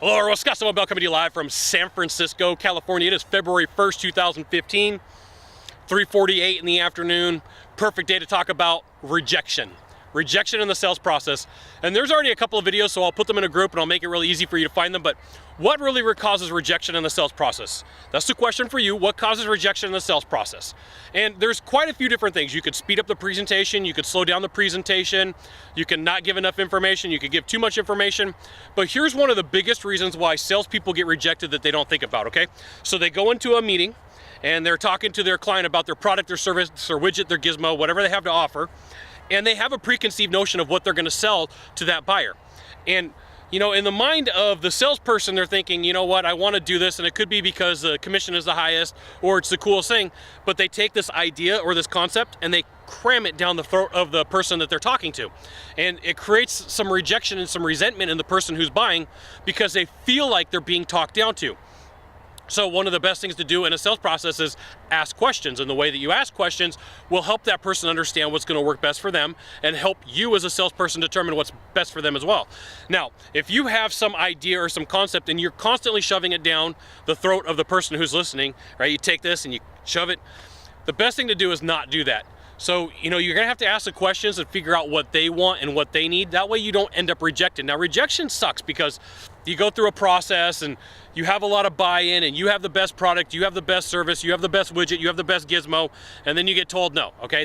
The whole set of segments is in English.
Hello everyone, Sylvan Bell coming to you live from San Francisco, California. It is February 1st, 2015, 3:48 in the afternoon. Perfect day to talk about rejection. Rejection in the sales process. And there's already a couple of videos, so I'll put them in a group and I'll make it really easy for you to find them. But what really causes rejection in the sales process? That's the question for you. What causes rejection in the sales process? And there's quite a few different things. You could speed up the presentation, you could slow down the presentation, you can not give enough information, you could give too much information. But here's one of the biggest reasons why salespeople get rejected that they don't think about, okay? So they go into a meeting and they're talking to their client about their product, their service, their widget, their gizmo, whatever they have to offer. And they have a preconceived notion of what they're going to sell to that buyer. And, you know, in the mind of the salesperson, they're thinking, you know what, I want to do this, and it could be because the commission is the highest or it's the coolest thing, but they take this idea or this concept and they cram it down the throat of the person that they're talking to. And it creates some rejection and some resentment in the person who's buying because they feel like they're being talked down to. So one of the best things to do in a sales process is ask questions, and the way that you ask questions will help that person understand what's going to work best for them and help you as a salesperson determine what's best for them as well. Now, if you have some idea or some concept and you're constantly shoving it down the throat of the person who's listening, right? You take this and you shove it. The best thing to do is not do that. So, you know, you're gonna have to ask the questions and figure out what they want and what they need. That way you don't end up rejected. Now, rejection sucks because you go through a process and you have a lot of buy-in and you have the best product, you have the best service, you have the best widget, you have the best gizmo, and then you get told no, okay?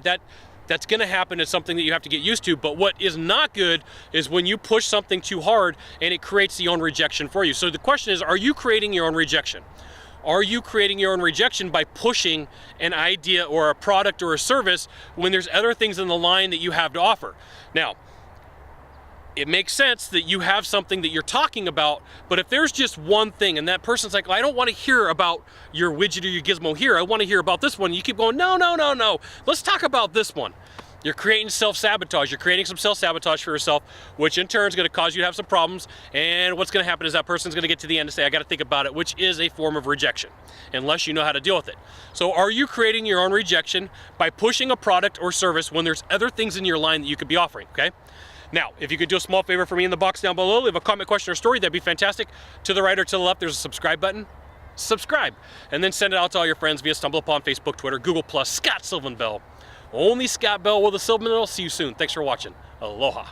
That's gonna happen. It's something that you have to get used to. But what is not good is when you push something too hard and it creates the own rejection for you. So the question is, are you creating your own rejection? Are you creating your own rejection by pushing an idea or a product or a service when there's other things in the line that you have to offer? Now, it makes sense that you have something that you're talking about, but if there's just one thing and that person's like, well, I don't want to hear about your widget or your gizmo here, I want to hear about this one, you keep going, no, let's talk about this one. You're creating self-sabotage. You're creating some self-sabotage for yourself, which in turn is going to cause you to have some problems. And what's going to happen is that person's going to get to the end and say, I got to think about it, which is a form of rejection, unless you know how to deal with it. So are you creating your own rejection by pushing a product or service when there's other things in your line that you could be offering, okay? Now, if you could do a small favor for me in the box down below, leave a comment, question, or story, that'd be fantastic. To the right or to the left, there's a subscribe button. Subscribe. And then send it out to all your friends via StumbleUpon, Facebook, Twitter, Google+, Scott Sylvan Bell. Only Scott Bell with a Sylvan Bell. See you soon. Thanks for watching. Aloha.